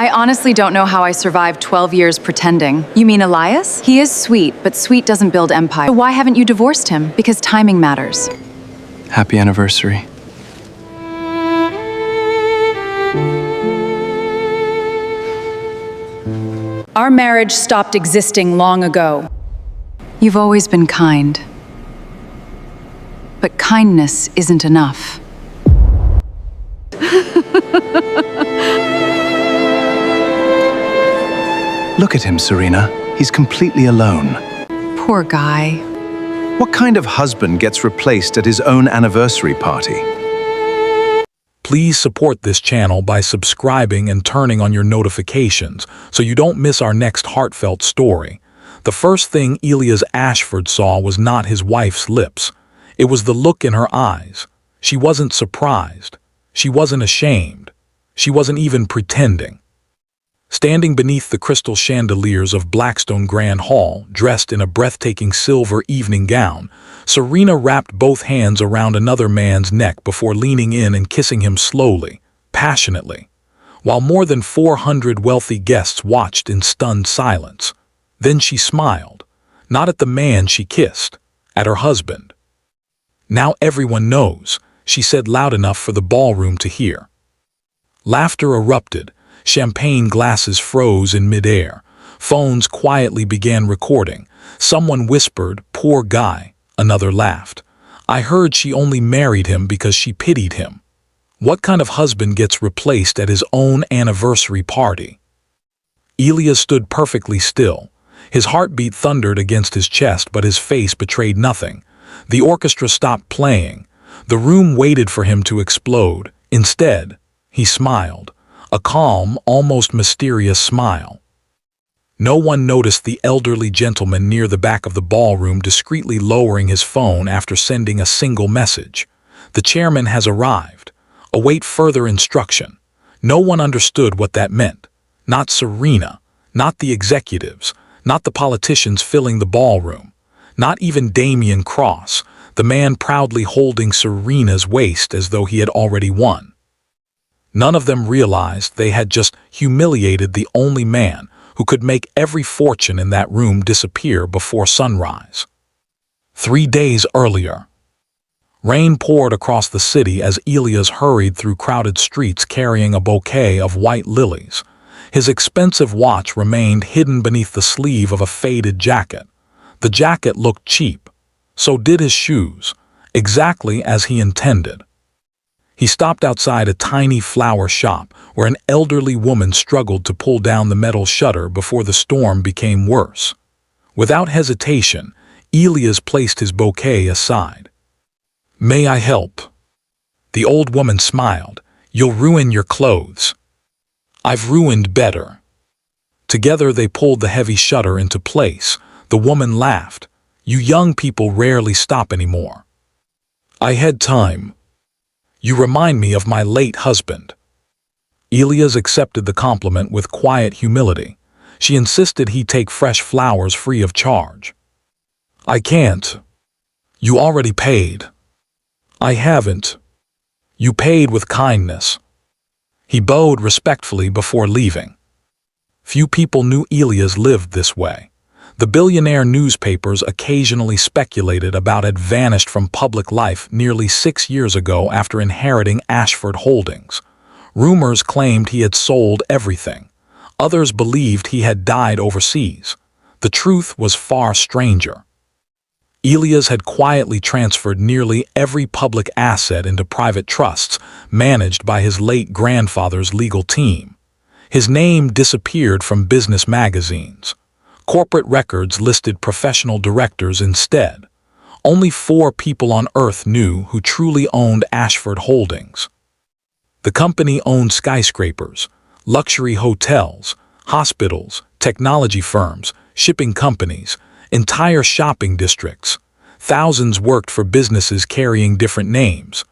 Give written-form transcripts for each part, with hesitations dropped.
I honestly don't know how I survived 12 years pretending. You mean Elias? He is sweet, but sweet doesn't build empire. Why haven't you divorced him? Because timing matters. Happy anniversary. Our marriage stopped existing long ago. You've always been kind. But kindness isn't enough. Look at him, Serena. He's completely alone. Poor guy. What kind of husband gets replaced at his own anniversary party? Please support this channel by subscribing and turning on your notifications so you don't miss our next heartfelt story. The first thing Elias Ashford saw was not his wife's lips. It was the look in her eyes. She wasn't surprised. She wasn't ashamed. She wasn't even pretending. Standing beneath the crystal chandeliers of Blackstone Grand Hall, dressed in a breathtaking silver evening gown, Serena wrapped both hands around another man's neck before leaning in and kissing him slowly, passionately, while more than 400 wealthy guests watched in stunned silence. Then she smiled, not at the man she kissed, at her husband. "Now everyone knows," she said loud enough for the ballroom to hear. Laughter erupted. Champagne glasses froze in midair. Phones quietly began recording. Someone whispered, "Poor guy." Another laughed. "I heard she only married him because she pitied him." What kind of husband gets replaced at his own anniversary party? Elias stood perfectly still. His heartbeat thundered against his chest, but his face betrayed nothing. The orchestra stopped playing. The room waited for him to explode. Instead, he smiled. A calm, almost mysterious smile. No one noticed the elderly gentleman near the back of the ballroom discreetly lowering his phone after sending a single message. "The chairman has arrived. Await further instruction." No one understood what that meant. Not Serena, not the executives, not the politicians filling the ballroom, not even Damian Cross, the man proudly holding Serena's waist as though he had already won. None of them realized they had just humiliated the only man who could make every fortune in that room disappear before sunrise. 3 days earlier, rain poured across the city as Elias hurried through crowded streets carrying a bouquet of white lilies. His expensive watch remained hidden beneath the sleeve of a faded jacket. The jacket looked cheap. So did his shoes, exactly as he intended. He stopped outside a tiny flower shop where an elderly woman struggled to pull down the metal shutter before the storm became worse. Without hesitation, Elias placed his bouquet aside. "May I help?" The old woman smiled. "You'll ruin your clothes." "I've ruined better." Together they pulled the heavy shutter into place. The woman laughed. "You young people rarely stop anymore." "I had time." "You remind me of my late husband." Elias accepted the compliment with quiet humility. She insisted he take fresh flowers free of charge. "I can't." "You already paid." "I haven't." "You paid with kindness." He bowed respectfully before leaving. Few people knew Elias lived this way. The billionaire newspapers occasionally speculated about had vanished from public life nearly 6 years ago after inheriting Ashford Holdings. Rumors claimed he had sold everything. Others believed he had died overseas. The truth was far stranger. Elias had quietly transferred nearly every public asset into private trusts managed by his late grandfather's legal team. His name disappeared from business magazines. Corporate records listed professional directors instead. Only 4 people on Earth knew who truly owned Ashford Holdings. The company owned skyscrapers, luxury hotels, hospitals, technology firms, shipping companies, entire shopping districts. Thousands worked for businesses carrying different names.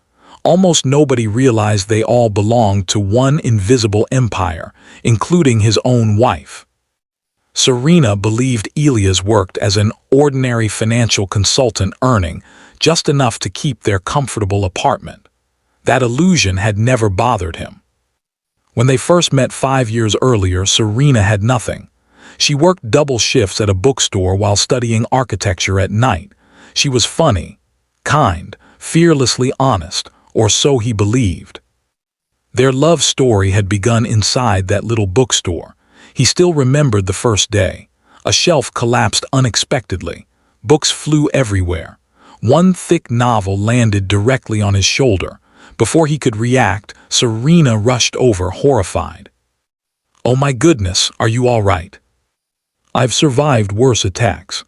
Almost nobody realized they all belonged to one invisible empire, including his own wife. Serena believed Elias worked as an ordinary financial consultant earning just enough to keep their comfortable apartment. That illusion had never bothered him. When they first met 5 years earlier, Serena had nothing. She worked double shifts at a bookstore while studying architecture at night. She was funny, kind, fearlessly honest, or so he believed. Their love story had begun inside that little bookstore. He still remembered the first day. A shelf collapsed unexpectedly. Books flew everywhere. One thick novel landed directly on his shoulder. Before he could react, Serena rushed over, horrified. "Oh my goodness, are you all right?" "I've survived worse attacks."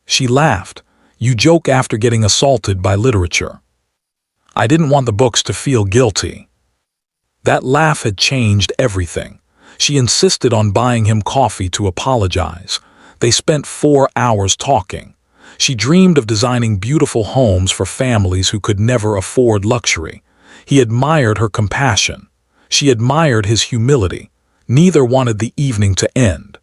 She laughed. "You joke after getting assaulted by literature." "I didn't want the books to feel guilty." That laugh had changed everything. She insisted on buying him coffee to apologize. They spent 4 hours talking. She dreamed of designing beautiful homes for families who could never afford luxury. He admired her compassion. She admired his humility. Neither wanted the evening to end.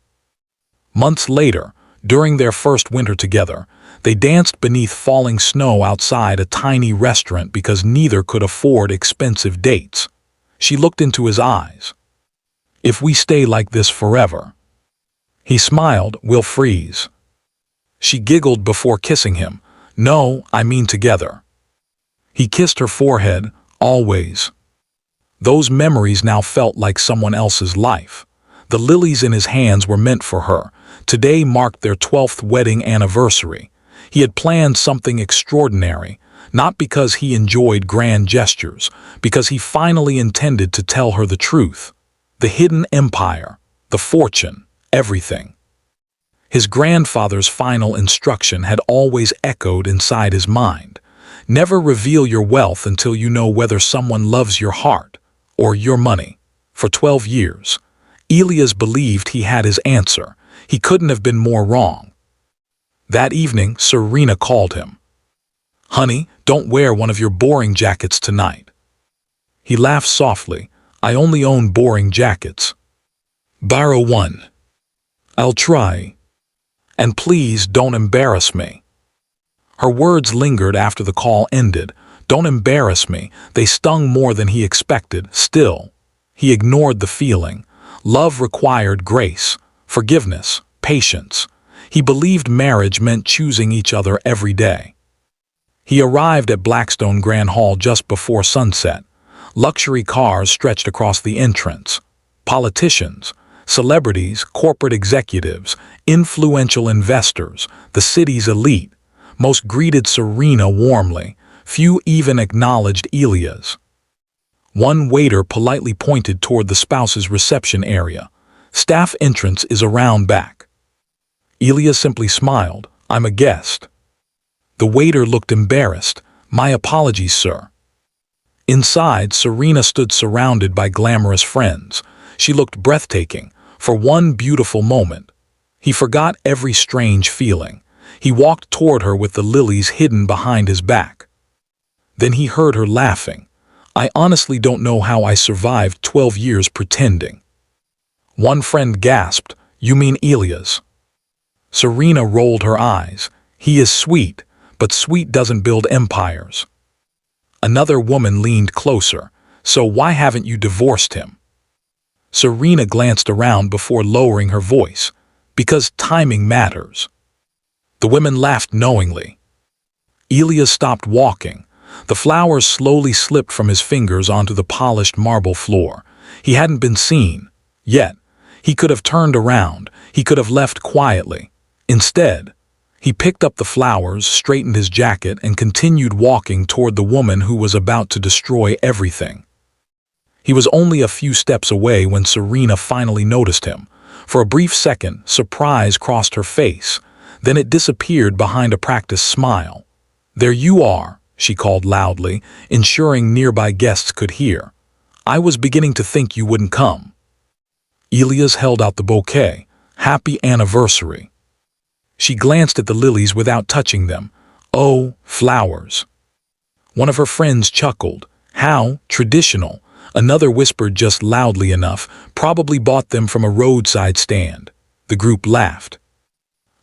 Months later, during their first winter together, they danced beneath falling snow outside a tiny restaurant because neither could afford expensive dates. She looked into his eyes. "If we stay like this forever." He smiled, "We'll freeze." She giggled before kissing him. "No, I mean together." He kissed her forehead, "Always." Those memories now felt like someone else's life. The lilies in his hands were meant for her. Today marked their 12th wedding anniversary. He had planned something extraordinary, not because he enjoyed grand gestures, because he finally intended to tell her the truth. The hidden empire, the fortune, everything. His grandfather's final instruction had always echoed inside his mind. Never reveal your wealth until you know whether someone loves your heart or your money. For 12 years, Elias believed he had his answer. He couldn't have been more wrong. That evening, Serena called him. "Honey, don't wear one of your boring jackets tonight." He laughed softly. "I only own boring jackets." "Borrow one." "I'll try. And please don't embarrass me." Her words lingered after the call ended. "Don't embarrass me." They stung more than he expected. Still, he ignored the feeling. Love required grace, forgiveness, patience. He believed marriage meant choosing each other every day. He arrived at Blackstone Grand Hall just before sunset. Luxury cars stretched across the entrance. Politicians, celebrities, corporate executives, influential investors, the city's elite, most greeted Serena warmly. Few even acknowledged Elias. One waiter politely pointed toward the spouse's reception area. "Staff entrance is around back." Elias simply smiled. "I'm a guest." The waiter looked embarrassed. "My apologies, sir." Inside, Serena stood surrounded by glamorous friends. She looked breathtaking. For one beautiful moment, he forgot every strange feeling. He walked toward her with the lilies hidden behind his back. Then he heard her laughing. "I honestly don't know how I survived 12 years pretending." One friend gasped, "You mean Elias?" Serena rolled her eyes. "He is sweet, but sweet doesn't build empires." Another woman leaned closer. "So why haven't you divorced him?" Serena glanced around before lowering her voice. "Because timing matters." The women laughed knowingly. Elias stopped walking. The flowers slowly slipped from his fingers onto the polished marble floor. He hadn't been seen. Yet, he could have turned around. He could have left quietly. Instead, he picked up the flowers, straightened his jacket, and continued walking toward the woman who was about to destroy everything. He was only a few steps away when Serena finally noticed him. For a brief second, surprise crossed her face. Then it disappeared behind a practiced smile. "There you are," she called loudly, ensuring nearby guests could hear. "I was beginning to think you wouldn't come." Elias held out the bouquet. "Happy anniversary." She glanced at the lilies without touching them. "Oh, flowers." One of her friends chuckled. "How traditional." Another whispered just loudly enough, "Probably bought them from a roadside stand." The group laughed.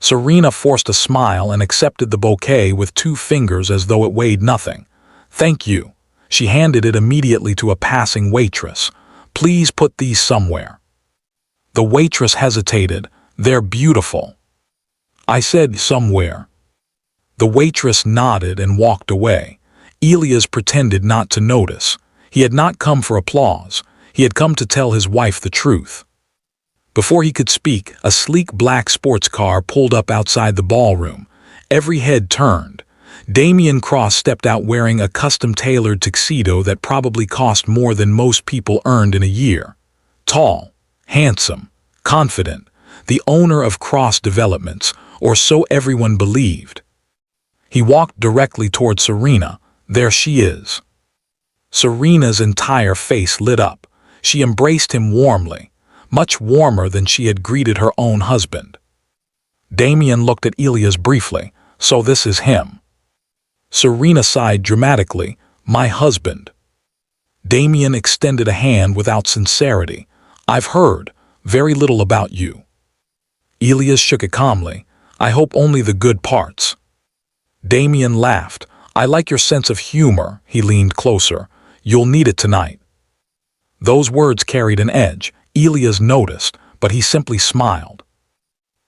Serena forced a smile and accepted the bouquet with 2 fingers as though it weighed nothing. "Thank you." She handed it immediately to a passing waitress. Please put these somewhere. The waitress hesitated. They're beautiful. I said somewhere. The waitress nodded and walked away. Elias pretended not to notice. He had not come for applause. He had come to tell his wife the truth. Before he could speak, a sleek black sports car pulled up outside the ballroom. Every head turned. Damian Cross stepped out wearing a custom-tailored tuxedo that probably cost more than most people earned in a year. Tall, handsome, confident, the owner of Cross Developments, or so everyone believed. He walked directly toward Serena. There she is. Serena's entire face lit up. She embraced him warmly, much warmer than she had greeted her own husband. Damian looked at Elias briefly. So this is him. Serena sighed dramatically. My husband. Damian extended a hand without sincerity. I've heard very little about you. Elias shook it calmly. I hope only the good parts. Damian laughed. I like your sense of humor. He leaned closer. You'll need it tonight. Those words carried an edge. Elias noticed, but he simply smiled.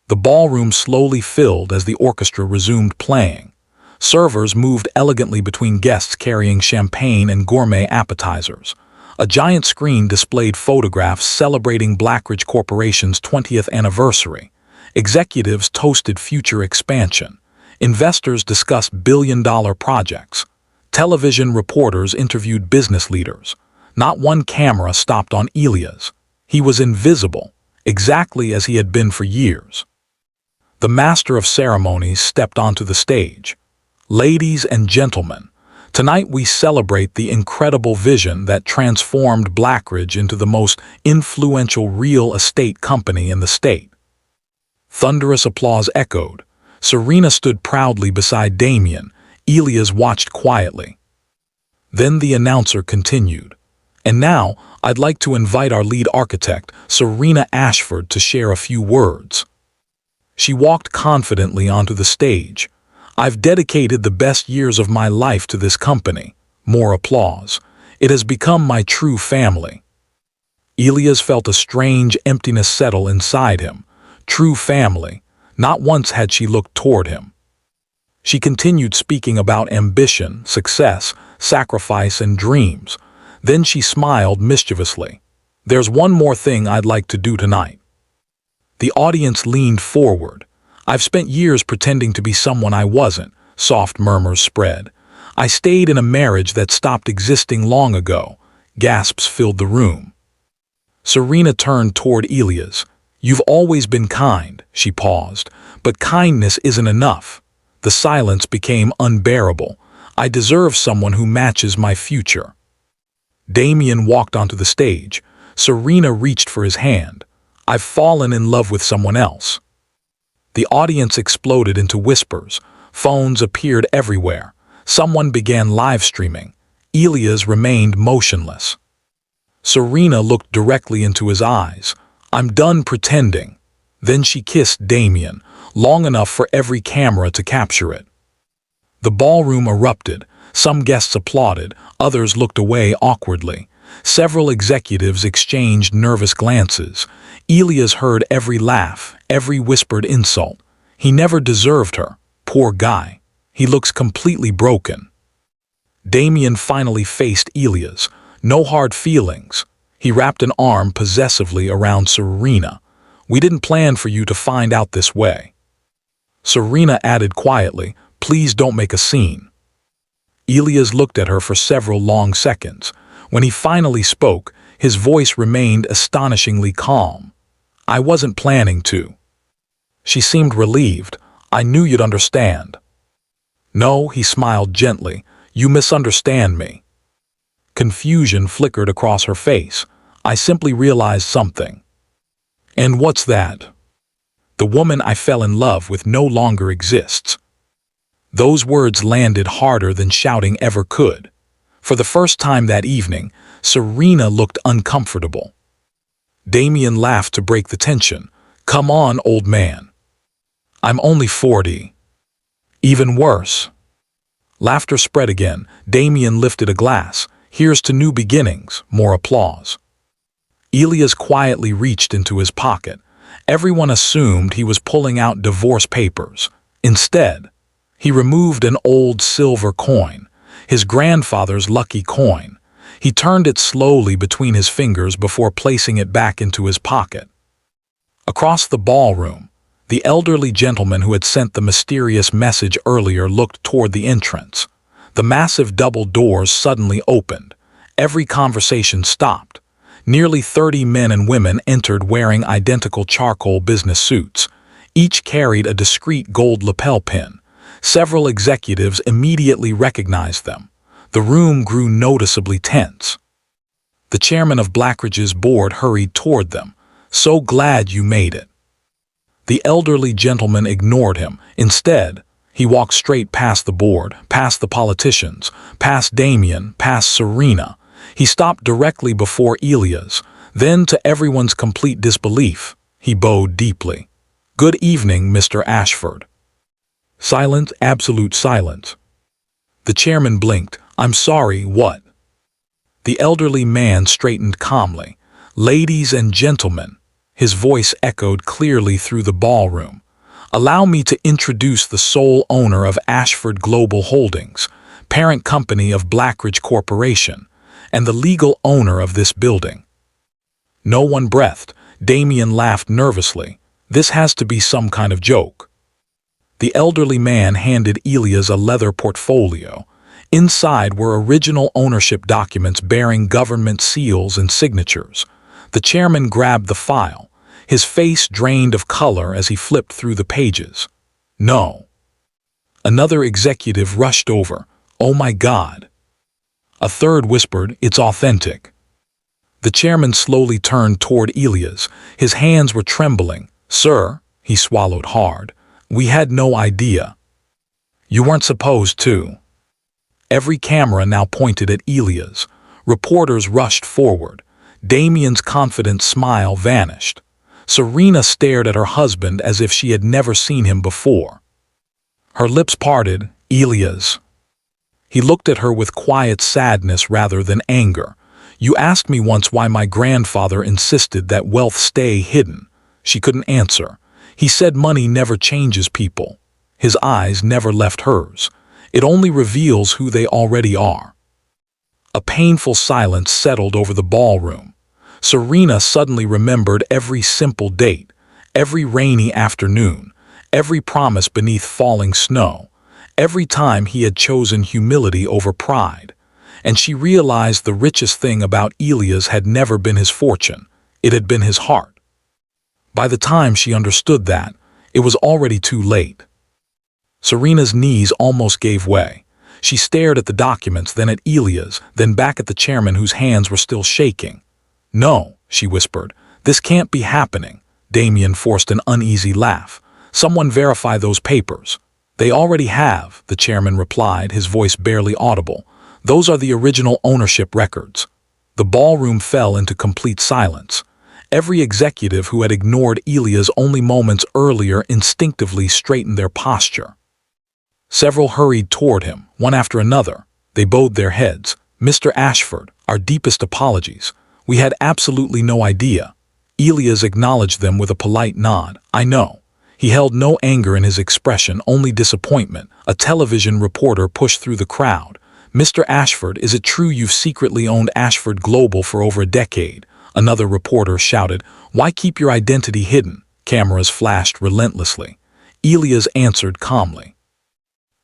The ballroom slowly filled as the orchestra resumed playing. Servers moved elegantly between guests carrying champagne and gourmet appetizers. A giant screen displayed photographs celebrating Blackridge Corporation's 20th anniversary. Executives toasted future expansion. Investors discussed billion-dollar projects. Television reporters interviewed business leaders. Not one camera stopped on Elias. He was invisible, exactly as he had been for years. The master of ceremonies stepped onto the stage. Ladies and gentlemen, tonight we celebrate the incredible vision that transformed Blackridge into the most influential real estate company in the state. Thunderous applause echoed. Serena stood proudly beside Damian. Elias watched quietly. Then the announcer continued. And now, I'd like to invite our lead architect, Serena Ashford, to share a few words. She walked confidently onto the stage. I've dedicated the best years of my life to this company. More applause. It has become my true family. Elias felt a strange emptiness settle inside him. True family. Not once had she looked toward him. She continued speaking about ambition, success, sacrifice, and dreams. Then she smiled mischievously. There's one more thing I'd like to do tonight. The audience leaned forward. I've spent years pretending to be someone I wasn't, soft murmurs spread. I stayed in a marriage that stopped existing long ago. Gasps filled the room. Serena turned toward Elias. You've always been kind, she paused, but kindness isn't enough. The silence became unbearable. I deserve someone who matches my future. Damian walked onto the stage. Serena reached for his hand. I've fallen in love with someone else. The audience exploded into whispers. Phones appeared everywhere. Someone began live streaming. Elias remained motionless. Serena looked directly into his eyes. I'm done pretending. Then she kissed Damian, long enough for every camera to capture it. The ballroom erupted. Some guests applauded, others looked away awkwardly. Several executives exchanged nervous glances. Elias heard every laugh, every whispered insult. He never deserved her. Poor guy. He looks completely broken. Damian finally faced Elias. No hard feelings. He wrapped an arm possessively around Serena. We didn't plan for you to find out this way. Serena added quietly, please don't make a scene. Elias looked at her for several long seconds. When he finally spoke, his voice remained astonishingly calm. I wasn't planning to. She seemed relieved. I knew you'd understand. No, he smiled gently. You misunderstand me. Confusion flickered across her face. I simply realized something. And what's that? The woman I fell in love with no longer exists. Those words landed harder than shouting ever could. For the first time that evening, Serena looked uncomfortable. Damian laughed to break the tension. Come on, old man. I'm only 40. Even worse. Laughter spread again. Damian lifted a glass. Here's to new beginnings. More applause. Elias quietly reached into his pocket. Everyone assumed he was pulling out divorce papers. Instead, he removed an old silver coin, his grandfather's lucky coin. He turned it slowly between his fingers before placing it back into his pocket. Across the ballroom, the elderly gentleman who had sent the mysterious message earlier looked toward the entrance. The massive double doors suddenly opened. Every conversation stopped. Nearly 30 men and women entered wearing identical charcoal business suits. Each carried a discreet gold lapel pin. Several executives immediately recognized them. The room grew noticeably tense. The chairman of Blackridge's board hurried toward them. "So glad you made it." The elderly gentleman ignored him. Instead, he walked straight past the board, past the politicians, past Damien, past Serena. He stopped directly before Elias. Then, to everyone's complete disbelief, he bowed deeply. "Good evening, Mr. Ashford." Silence, absolute silence. The chairman blinked. "I'm sorry, what?" The elderly man straightened calmly. "Ladies and gentlemen," his voice echoed clearly through the ballroom, "allow me to introduce the sole owner of Ashford Global Holdings, parent company of Blackridge Corporation, and the legal owner of this building." No one breathed. Damien laughed nervously. "This has to be some kind of joke." The elderly man handed Elias a leather portfolio. Inside were original ownership documents bearing government seals and signatures. The chairman grabbed the file. His face drained of color as he flipped through the pages. "No." Another executive rushed over. "Oh my God." A third whispered, "It's authentic." The chairman slowly turned toward Elias. His hands were trembling. "Sir," he swallowed hard, "we had no idea." "You weren't supposed to." Every camera now pointed at Elias. Reporters rushed forward. Damien's confident smile vanished. Serena stared at her husband as if she had never seen him before. Her lips parted. "Elias." He looked at her with quiet sadness rather than anger. "You asked me once why my grandfather insisted that wealth stay hidden." She couldn't answer. "He said money never changes people." His eyes never left hers. "It only reveals who they already are." A painful silence settled over the ballroom. Serena suddenly remembered every simple date, every rainy afternoon, every promise beneath falling snow, every time he had chosen humility over pride. And she realized the richest thing about Elias had never been his fortune, it had been his heart. By the time she understood that, it was already too late. Serena's knees almost gave way. She stared at the documents, then at Elias, then back at the chairman whose hands were still shaking. "No," she whispered, "this can't be happening." Damien forced an uneasy laugh. "Someone verify those papers." "They already have," the chairman replied, his voice barely audible. "Those are the original ownership records." The ballroom fell into complete silence. Every executive who had ignored Elias only moments earlier instinctively straightened their posture. Several hurried toward him, one after another. They bowed their heads. "Mr. Ashford, our deepest apologies. We had absolutely no idea." Elias acknowledged them with a polite nod. "I know." He held no anger in his expression, only disappointment. A television reporter pushed through the crowd. "Mr. Ashford, is it true you've secretly owned Ashford Global for over a decade?" Another reporter shouted, "Why keep your identity hidden?" Cameras flashed relentlessly. Elias answered calmly,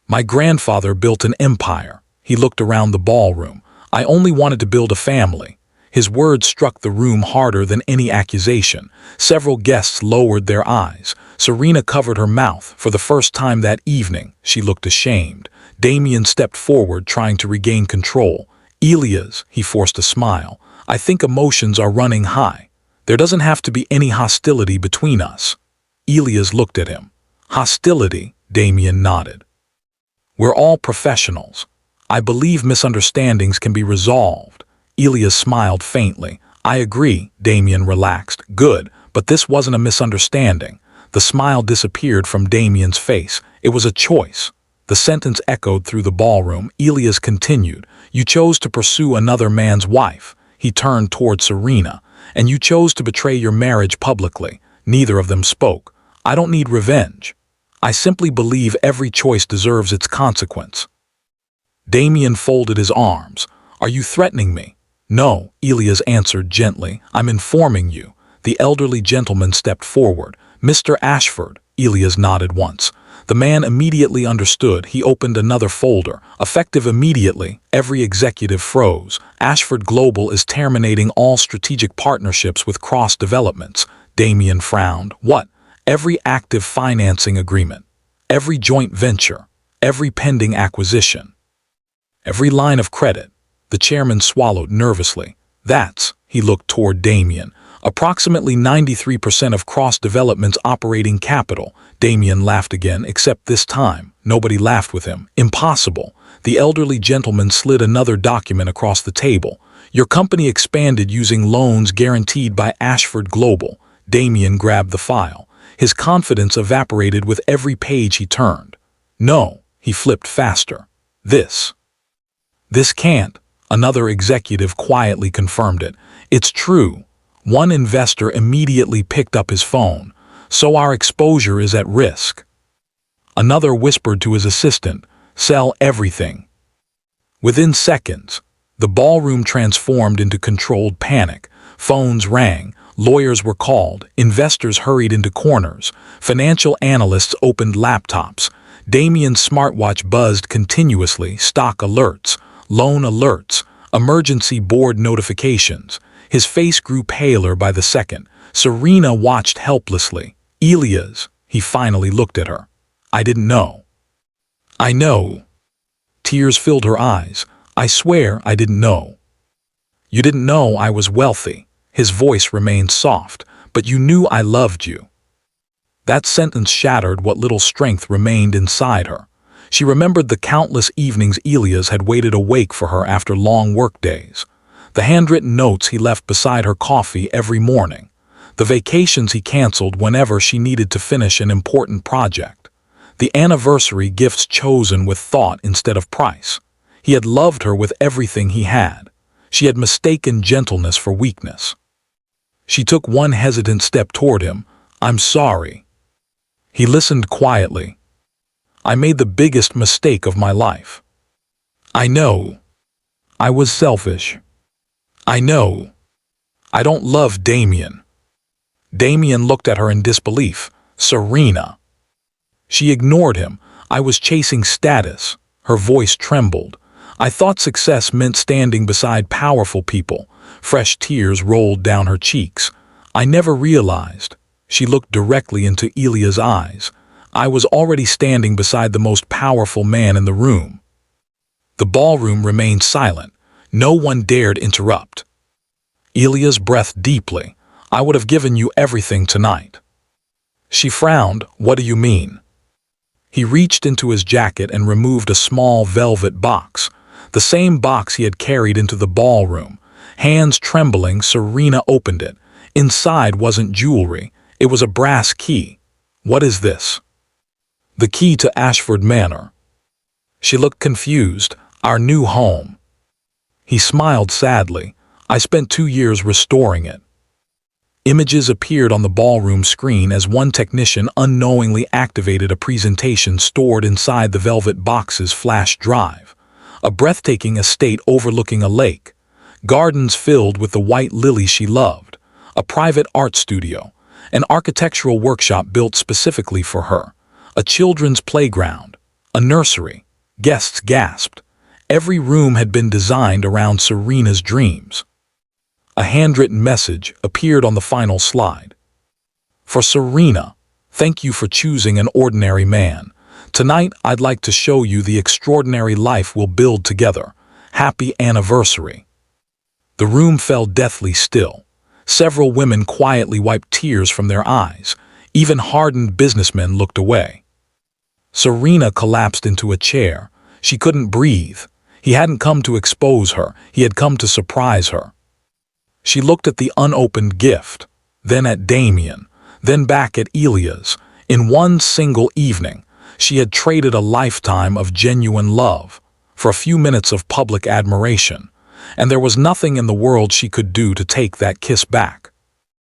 "My grandfather built an empire." He looked around the ballroom. "I only wanted to build a family." His words struck the room harder than any accusation. Several guests lowered their eyes. Serena covered her mouth. For the first time that evening, she looked ashamed. Damien stepped forward, trying to regain control. "Elias," he forced a smile, "I think emotions are running high. There doesn't have to be any hostility between us." Elias looked at him. "Hostility?" Damien nodded. "We're all professionals. I believe misunderstandings can be resolved." Elias smiled faintly. "I agree," Damien relaxed. "Good, but this wasn't a misunderstanding." The smile disappeared from Damien's face. It was a choice. The sentence echoed through the ballroom. Elias continued, "You chose to pursue another man's wife." He turned toward Serena. and you chose to betray your marriage publicly. Neither of them spoke. I don't need revenge. I simply believe every choice deserves its consequence. Damien folded his arms. Are you threatening me? No, Elias answered gently. I'm informing you. The elderly gentleman stepped forward. Mr. Ashford, Elias nodded once. The man immediately understood. He opened another folder. Effective immediately, every executive froze. Ashford Global is terminating all strategic partnerships with Cross Developments. Damien frowned. What? Every active financing agreement, every joint venture, every pending acquisition, every line of credit. The chairman swallowed nervously. That's, he looked toward Damien, approximately 93% of Cross Development's operating capital. Damien laughed again, except this time, nobody laughed with him. Impossible. The elderly gentleman slid another document across the table. Your company expanded using loans guaranteed by Ashford Global. Damien grabbed the file. His confidence evaporated with every page he turned. No, he flipped faster. This can't. Another executive quietly confirmed it. It's true. One investor immediately picked up his phone. So our exposure is at risk. Another whispered to his assistant, sell everything. Within seconds, the ballroom transformed into controlled panic. Phones rang. Lawyers were called, investors hurried into corners, financial analysts opened laptops. Damien's smartwatch buzzed continuously, stock alerts, loan alerts, emergency board notifications. His face grew paler by the second. Serena watched helplessly. Elias, he finally looked at her. I didn't know. I know. Tears filled her eyes. I swear I didn't know. You didn't know I was wealthy. His voice remained soft, but you knew I loved you. That sentence shattered what little strength remained inside her. She remembered the countless evenings Elias had waited awake for her after long workdays, the handwritten notes he left beside her coffee every morning, the vacations he canceled whenever she needed to finish an important project, the anniversary gifts chosen with thought instead of price. He had loved her with everything he had. She had mistaken gentleness for weakness. She took one hesitant step toward him. I'm sorry. He listened quietly. I made the biggest mistake of my life. I know. I was selfish. I know. I don't love Damien. Damien looked at her in disbelief. Serena. She ignored him. I was chasing status. Her voice trembled. I thought success meant standing beside powerful people. Fresh tears rolled down her cheeks. I never realized. She looked directly into Elia's eyes. I was already standing beside the most powerful man in the room. The ballroom remained silent. No one dared interrupt. Elias breathed deeply. I would have given you everything tonight. She frowned. What do you mean? He reached into his jacket and removed a small velvet box, the same box he had carried into the ballroom. Hands trembling, Serena opened it. Inside wasn't jewelry. It was a brass key. What is this? The key to Ashford Manor. She looked confused. Our new home. He smiled sadly. I spent 2 years restoring it. Images appeared on the ballroom screen as one technician unknowingly activated a presentation stored inside the velvet box's flash drive. A breathtaking estate overlooking a lake, gardens filled with the white lilies she loved, a private art studio, an architectural workshop built specifically for her, a children's playground, a nursery. Guests gasped. Every room had been designed around Serena's dreams. A handwritten message appeared on the final slide. For Serena, thank you for choosing an ordinary man. Tonight, I'd like to show you the extraordinary life we'll build together. Happy anniversary. The room fell deathly still. Several women quietly wiped tears from their eyes. Even hardened businessmen looked away. Serena collapsed into a chair. She couldn't breathe. He hadn't come to expose her. He had come to surprise her. She looked at the unopened gift, then at Damien, then back at Elias. In one single evening, she had traded a lifetime of genuine love for a few minutes of public admiration. and there was nothing in the world she could do to take that kiss back.